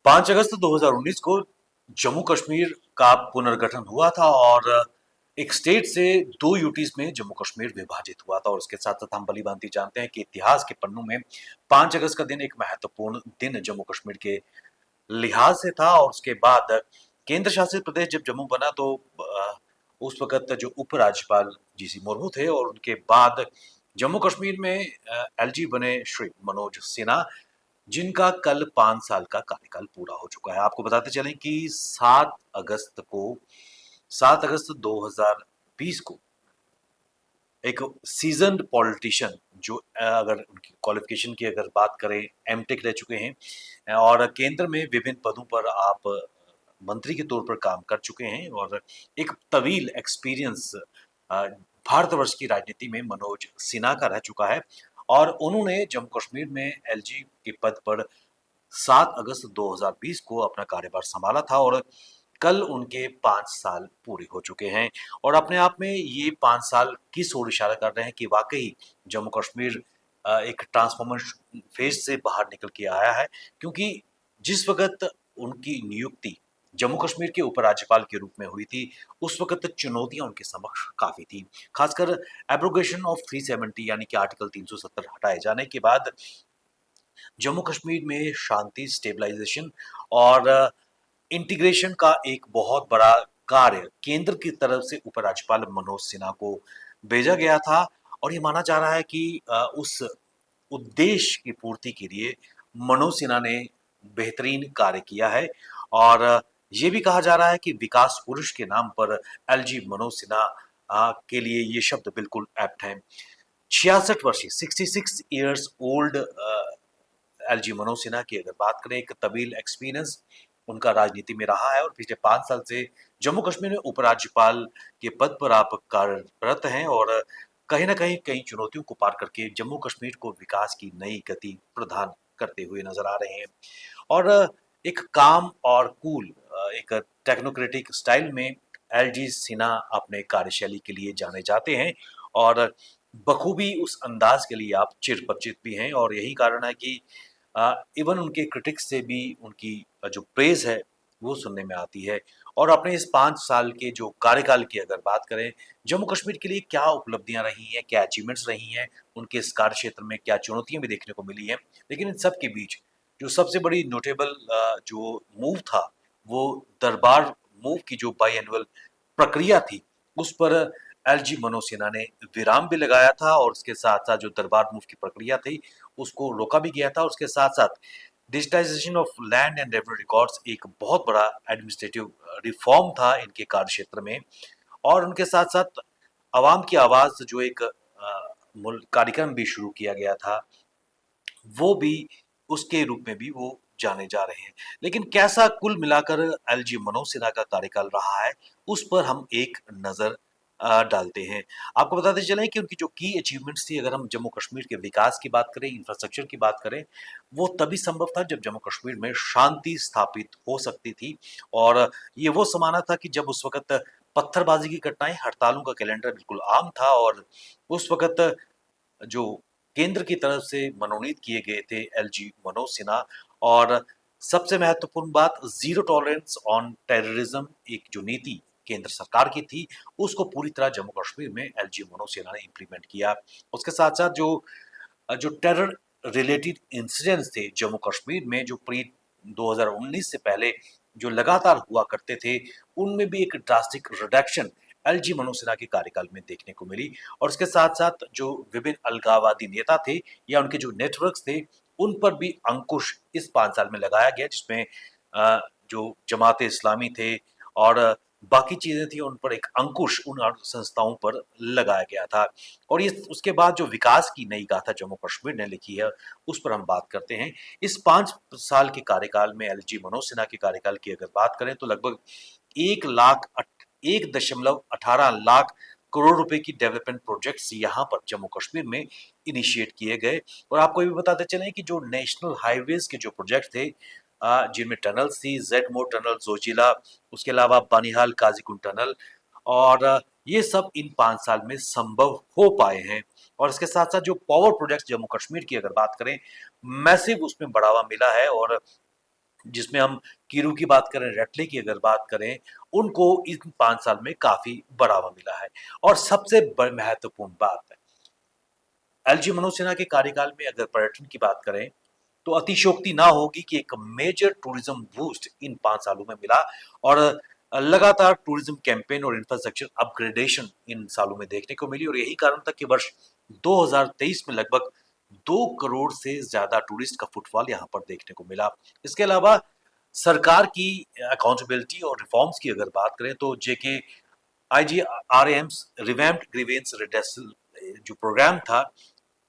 5 अगस्त 2019 को जम्मू कश्मीर का पुनर्गठन हुआ था और एक स्टेट से दो यूटीज में जम्मू कश्मीर विभाजित हुआ था। और उसके साथ साथ हम भली भांति जानते हैं कि इतिहास के पन्नों में 5 अगस्त का दिन एक महत्वपूर्ण दिन जम्मू कश्मीर के लिहाज से था। और उसके बाद केंद्र शासित प्रदेश जब जम्मू बना तो उस वक्त जो उपराज्यपाल जीसी मुर्मू थे और उनके बाद जम्मू कश्मीर में एलजी बने श्री मनोज सिन्हा, जिनका कल 5 साल का कार्यकाल पूरा हो चुका है। आपको बताते चलें कि 7 अगस्त 2020 को एक सीजन्ड पॉलिटिशियन जो अगर उनकी क्वालिफिकेशन की अगर बात करें, एमटेक रह चुके हैं और केंद्र में विभिन्न पदों पर आप मंत्री के तौर पर काम कर चुके हैं और एक तवील एक्सपीरियंस भारतवर्ष की राजनीति में मनोज सिन्हा का रह चुका है। और उन्होंने जम्मू कश्मीर में एलजी के पद पर 7 अगस्त 2020 को अपना कार्यभार संभाला था और कल उनके 5 साल पूरे हो चुके हैं। और अपने आप में ये 5 साल किस ओर इशारा कर रहे हैं कि वाकई जम्मू कश्मीर एक ट्रांसफॉर्मेशन फेज से बाहर निकल के आया है, क्योंकि जिस वक्त उनकी नियुक्ति जम्मू कश्मीर के उपराज्यपाल के रूप में हुई थी, उस वक्त चुनौतियां उनके समक्ष काफी थी। खासकर एब्रोगेशन ऑफ 370 यानी कि आर्टिकल 370 हटाए जाने के बाद जम्मू कश्मीर में शांति, स्टेबलाइजेशन और इंटीग्रेशन का एक बहुत बड़ा कार्य केंद्र की तरफ से उपराज्यपाल मनोज सिन्हा को भेजा गया था। और ये माना जा रहा है कि उस उद्देश्य की पूर्ति के लिए मनोज सिन्हा ने बेहतरीन कार्य किया है। और ये भी कहा जा रहा है कि विकास पुरुष के नाम पर एलजी मनोज सिन्हा के लिए ये शब्द बिल्कुल एप्ट है। 66 वर्षीय 66 years old LG Manoj Sinha की अगर बात करें, एक तवील एक्सपीरियंस उनका राजनीति में रहा है और पिछले 5 साल से जम्मू कश्मीर में उपराज्यपाल के पद पर आप कार्यरत हैं और कहीं ना कहीं कई चुनौतियों को पार करके जम्मू कश्मीर को विकास की नई गति प्रदान करते हुए नजर आ रहे हैं। और एक काम और कूल एक टेक्नोक्रेटिक स्टाइल में एलजी सिन्हा अपने कार्यशैली के लिए जाने जाते हैं और बखूबी उस अंदाज के लिए आप चिरपरिचित भी हैं। और यही कारण है कि इवन उनके क्रिटिक्स से भी उनकी जो प्रेज है वो सुनने में आती है। और अपने इस 5 साल के जो कार्यकाल की अगर बात करें, जम्मू कश्मीर के लिए क्या उपलब्धियां रही हैं, क्या अचीवमेंट्स रही हैं, उनके इस कार्य क्षेत्र में क्या चुनौतियां भी देखने को मिली हैं, लेकिन इन सब के बीच जो सबसे बड़ी नोटेबल जो मूव था, वो दरबार मूव की जो बाई एनुअल प्रक्रिया थी, उस पर एलजी मनोज सिन्हा ने विराम भी लगाया था। और उसके साथ साथ जो दरबार मूव की प्रक्रिया थी उसको रोका भी गया था। उसके साथ साथ digitization of land and revenue records एक बहुत बड़ा एडमिनिस्ट्रेटिव रिफॉर्म था इनके कार्य क्षेत्र में। और उनके साथ साथ आवाम की आवाज जो एक कार्यक्रम भी शुरू किया गया था, वो भी उसके रूप में भी वो जाने जा रहे हैं। लेकिन कैसा कुल मिलाकर एलजी मनोज सिन्हा का कार्यकाल रहा है, उस पर हम एक नजर डालते हैं। आपको बताते चलें कि उनकी जो की अचीवमेंट्स थी, अगर हम जम्मू कश्मीर के विकास की बात करें, इंफ्रास्ट्रक्चर की बात करें, वो तभी संभव था जब जम्मू कश्मीर में शांति स्थापित हो सकती थी। और ये वो समाना था कि जब उस वक्त पत्थरबाजी की घटनाएं, हड़तालों का कैलेंडर बिल्कुल आम था। और उस वक्त जो केंद्र की तरफ से मनोनीत किए गए थे एलजी मनोज सिन्हा। और सबसे महत्वपूर्ण बात, जीरो टॉलरेंस ऑन टेररिज्म एक जो नीति केंद्र सरकार की थी, उसको पूरी तरह जम्मू कश्मीर में एलजी मनोज सिन्हा ने इंप्लीमेंट किया। उसके साथ साथ जो जो टेरर रिलेटेड इंसिडेंट्स थे जम्मू कश्मीर में, जो प्री 2019 से पहले जो लगातार हुआ करते थे, उनमें भी एक drastic reduction LG Manoj Sinha के कार्यकाल में देखने को मिली। और इसके साथ साथ जो विभिन्न अलगाववादी नेता थे या उनके जो नेटवर्क्स थे, उन पर भी अंकुश इस 5 साल में लगाया गया, जिसमें जो जमात इस्लामी थे और बाकी चीजें थी, उन पर एक अंकुश उन संस्थाओं पर लगाया गया था। और ये उसके बाद जो विकास की नई गाथा जम्मू कश्मीर ने लिखी है, उस पर हम बात करते हैं। इस 5 साल के कार्यकाल में एलजी मनोज सिन्हा के कार्यकाल की अगर बात करें तो लगभग 1.18 लाख करोड़ रुपए की डेवलपमेंट प्रोजेक्ट्स यहाँ पर जम्मू कश्मीर में इनिशिएट किए गए। और आपको ये भी बताते चलें कि जो नेशनल हाईवेज के जो प्रोजेक्ट थे, जिनमें टनल्स थी, जेड मोर टनल जोजिला, उसके अलावा बनिहाल काजीकुंड टनल, और ये सब इन 5 साल में संभव हो पाए हैं। और इसके साथ साथ जो पावर प्रोजेक्ट्स जम्मू कश्मीर की अगर बात करें, मैसिव उसमें बढ़ावा मिला है। और जिसमें हम कीरू की बात करें, रटले की अगर बात करें, उनको इन 5 साल में काफ़ी बढ़ावा मिला है। और सबसे महत्वपूर्ण बात है, एलजी मनोज सिन्हा के कार्यकाल में अगर पर्यटन की बात करें, तो अतिशयोक्ति ना होगी कि एक मेजर टूरिज्म बूस्ट इन 5 सालों में मिला और लगातार टूरिज्म कैंपेन और इंफ्रास्ट्रक्चर अपग्रेडेशन इन सालों में देखने को मिली और यही कारण था कि वर्ष 2023 में लगभग 2 करोड़ से ज़्यादा टूरिस्ट का फुटफॉल यहाँ पर देखने को मिला। इसके अलावा सरकार की अकाउंटेबिलिटी और रिफॉर्म्स की अगर बात करें तो जेके आईजीआरएम्स रिवैम्प्ड ग्रीवेंस रिड्रेसल जो प्रोग्राम था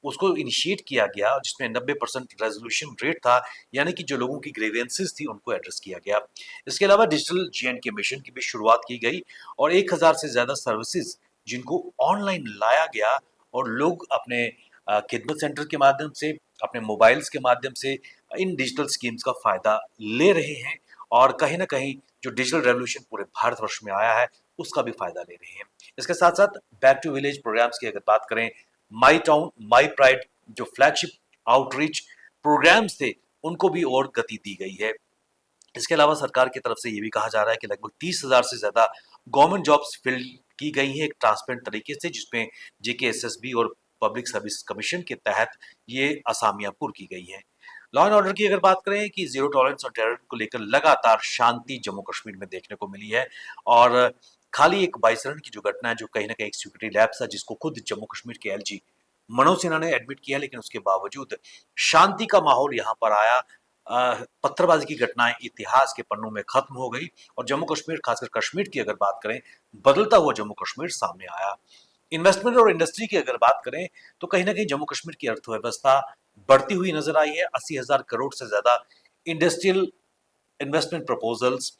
उसको इनिशिएट किया गया जिसमें 90% रेजोल्यूशन रेट था, यानी कि जो लोगों की ग्रीवेंसेस थी उनको एड्रेस किया गया। इसके अलावा डिजिटल जीएनके मिशन की भी शुरुआत की गई और 1000 से ज़्यादा सर्विसेज जिनको ऑनलाइन लाया गया और लोग अपने खिदमत सेंटर के माध्यम से, अपने मोबाइल्स के माध्यम से इन डिजिटल स्कीम्स का फ़ायदा ले रहे हैं और कहीं न कहीं जो डिजिटल रेवोल्यूशन पूरे भारतवर्ष में आया है, उसका भी फ़ायदा ले रहे हैं। इसके साथ-साथ बैक टू विलेज प्रोग्राम्स की अगर बात करें, माई टाउन माई प्राइड जो फ्लैगशिप आउटरीच प्रोग्राम्स थे उनको भी और गति दी गई है। इसके अलावा सरकार की तरफ से ये भी कहा जा रहा है कि लगभग 30,000 से ज़्यादा गवर्नमेंट जॉब्स फिल की गई हैं एक ट्रांसपेरेंट तरीके से, जिसमें जेकेएसएसबी और पब्लिक सर्विस कमीशन के तहत ये असामियां पूरी की गई हैं। लॉ एंड ऑर्डर की अगर बात करें कि जीरो टॉलरेंस और टेरर को लेकर लगातार शांति जम्मू कश्मीर में देखने को मिली है और खाली एक बाइसरन की जो घटना है जो कहीं ना कहीं एक सिक्योरिटी लैप्स था जिसको खुद जम्मू कश्मीर के एलजी मनोज सिन्हा ने एडमिट किया, लेकिन उसके बावजूद शांति का माहौल यहाँ पर आया। पत्थरबाजी की घटनाएं इतिहास के पन्नों में खत्म हो गई और जम्मू कश्मीर, खासकर कश्मीर की अगर बात करें, बदलता हुआ जम्मू कश्मीर सामने आया। इन्वेस्टमेंट और इंडस्ट्री की अगर बात करें तो कहीं ना कहीं जम्मू कश्मीर की अर्थव्यवस्था बढ़ती हुई नजर आई है। 80,000 करोड़ से ज्यादा इंडस्ट्रियल इन्वेस्टमेंट प्रपोजल्स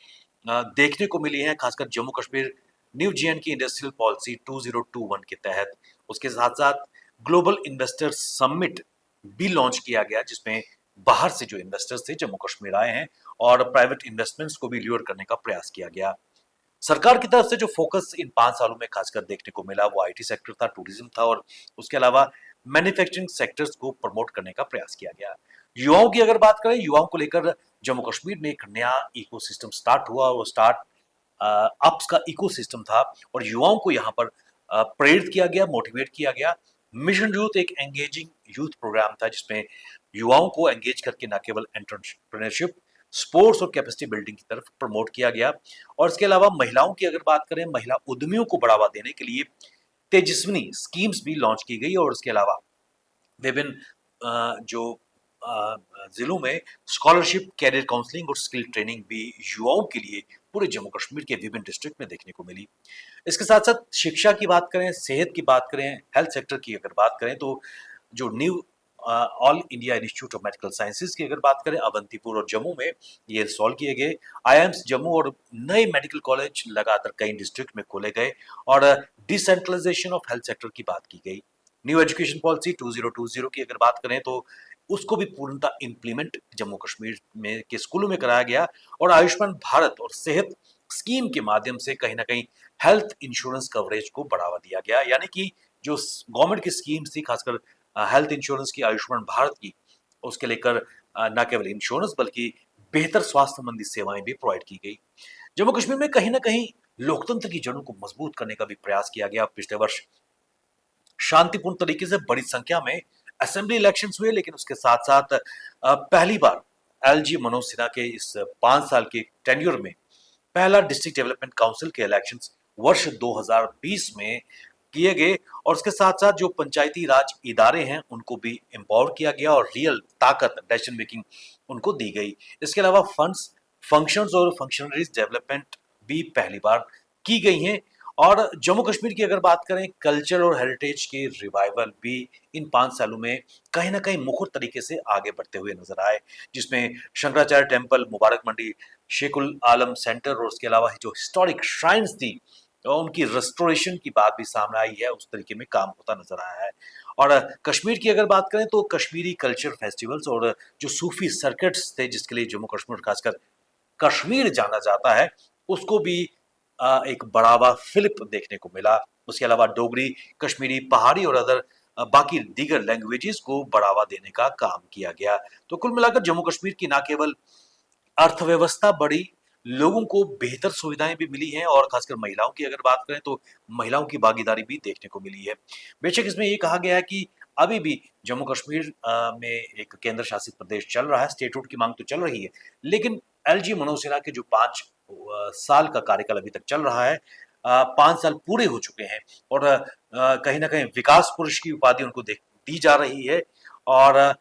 देखने को मिली हैं, खासकर जम्मू कश्मीर न्यू जीएन की इंडस्ट्रियल पॉलिसी 2021 के तहत। उसके साथ साथ ग्लोबल इन्वेस्टर्स समिट भी लॉन्च किया गया जिसमें बाहर से जो इन्वेस्टर्स थे जम्मू कश्मीर आए हैं और प्राइवेट इन्वेस्टमेंट्स को भी ल्योर करने का प्रयास किया गया। सरकार की तरफ से जो फोकस इन 5 सालों में खासकर देखने को मिला वो आईटी सेक्टर था, टूरिज्म था और उसके अलावा मैन्युफैक्चरिंग सेक्टर्स को प्रमोट करने का प्रयास किया गया। युवाओं की अगर बात करें, युवाओं को लेकर जम्मू कश्मीर में एक नया इकोसिस्टम स्टार्ट हुआ और वो स्टार्ट अप्स का इकोसिस्टम था और युवाओं को यहाँ पर प्रेरित किया गया, मोटिवेट किया गया। मिशन यूथ एक एंगेजिंग यूथ प्रोग्राम था जिसमें युवाओं को एंगेज करके न केवल एंटरप्रेन्योरशिप, स्पोर्ट्स और कैपेसिटी बिल्डिंग की तरफ प्रमोट किया गया। और इसके अलावा महिलाओं की अगर बात करें, महिला उद्यमियों को बढ़ावा देने के लिए तेजस्विनी स्कीम्स भी लॉन्च की गई और इसके अलावा विभिन्न जो जिलों में स्कॉलरशिप, कैरियर काउंसलिंग और स्किल ट्रेनिंग भी युवाओं के लिए पूरे जम्मू कश्मीर के विभिन्न डिस्ट्रिक्ट में देखने को मिली। इसके साथ साथ शिक्षा की बात करें, सेहत की बात करें, हेल्थ सेक्टर की अगर बात करें तो जो knew all India institute of medical sciences की अगर बात करें अवंतीपुर और जम्मू में ये इंस्टॉल किए गए। आईआईएम्स जम्मू और नए मेडिकल कॉलेज लगातार कई डिस्ट्रिक्ट में खोले गए और डिसेंट्रलाइजेशन ऑफ हेल्थ सेक्टर की बात की गई। न्यू एजुकेशन पॉलिसी 2020 की अगर बात करें तो उसको भी पूर्णतः इम्प्लीमेंट जम्मू कश्मीर में के स्कूलों में कराया गया और आयुष्मान भारत और सेहत स्कीम के माध्यम से कहीं ना कहीं हेल्थ इंश्योरेंस कवरेज को बढ़ावा दिया गया, यानी कि जो गवर्नमेंट की स्कीम्स थी खासकर हेल्थ इंश्योरेंस की, आयुष्मान भारत की, उसके लेकर न केवल इंश्योरेंस बल्कि बेहतर स्वास्थ्य संबंधी सेवाएं भी प्रोवाइड की गई। जम्मू कश्मीर में कहीं ना कहीं लोकतंत्र की जड़ों को मजबूत करने का भी प्रयास किया गया। पिछले वर्ष शांतिपूर्ण तरीके से बड़ी संख्या में असेंबली इलेक्शंस हुए, लेकिन उसके साथ साथ पहली बार एलजी मनोज सिन्हा के इस 5 साल के टेन्योर में पहला डिस्ट्रिक्ट डेवलपमेंट काउंसिल के इलेक्शंस वर्ष 2020 में किए गए और उसके साथ साथ जो पंचायती राज इदारे हैं उनको भी एम्पावर किया गया और रियल ताकत, डिसीजन मेकिंग उनको दी गई। इसके अलावा फंड्स, फंक्शंस और फंक्शनरीज डेवलपमेंट भी पहली बार की गई हैं और जम्मू कश्मीर की अगर बात करें, कल्चर और हेरिटेज के रिवाइवल भी इन 5 सालों में कहीं ना कहीं मुखर तरीके से आगे बढ़ते हुए नजर आए, जिसमें शंकराचार्य टेम्पल, मुबारक मंडी, शेखुल आलम सेंटर और उसके अलावा जो हिस्टोरिक श्राइन्स थी और उनकी रेस्टोरेशन की बात भी सामने आई है, उस तरीके में काम होता नजर आया है। और कश्मीर की अगर बात करें तो कश्मीरी कल्चर फेस्टिवल्स और जो सूफी सर्किट्स थे जिसके लिए जम्मू कश्मीर खासकर कश्मीर जाना जाता है, उसको भी एक बढ़ावा फिलिप देखने को मिला। उसके अलावा डोगरी, कश्मीरी, पहाड़ी और अदर बाकी दीगर लैंग्वेजेस को बढ़ावा देने का काम किया गया। तो कुल मिलाकर जम्मू कश्मीर की ना केवल अर्थव्यवस्था बढ़ी, लोगों को बेहतर सुविधाएं भी मिली हैं और खासकर महिलाओं की अगर बात करें तो महिलाओं की भागीदारी भी देखने को मिली है। बेशक इसमें ये कहा गया है कि अभी भी जम्मू कश्मीर में एक केंद्र शासित प्रदेश चल रहा है, स्टेटहुड की मांग तो चल रही है, लेकिन एलजी मनोज सिन्हा के जो 5 साल का कार्यकाल अभी तक चल रहा है, 5 साल पूरे हो चुके हैं और कहीं न कहीं विकास पुरुष की उपाधि उनको दी जा रही है और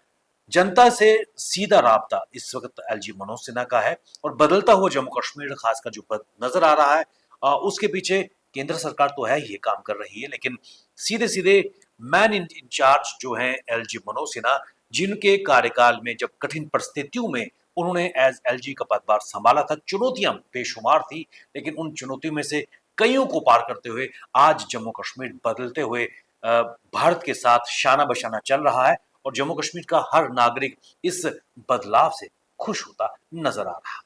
जनता से सीधा राब्ता इस वक्त एलजी मनोज सिन्हा का है और बदलता हुआ जम्मू कश्मीर खासकर जो नजर आ रहा है, उसके पीछे केंद्र सरकार तो है ही, ये काम कर रही है, लेकिन सीधे सीधे मैन इन चार्ज जो हैं एलजी मनोज सिन्हा, जिनके कार्यकाल में जब कठिन परिस्थितियों में उन्होंने एज एलजी का पदभार संभाला था, चुनौतियां बेशुमार थी, लेकिन उन चुनौतियों में से कईयों को पार करते हुए आज जम्मू कश्मीर बदलते हुए भारत के साथ शाना बशाना चल रहा है और जम्मू कश्मीर का हर नागरिक इस बदलाव से खुश होता नजर आ रहा है।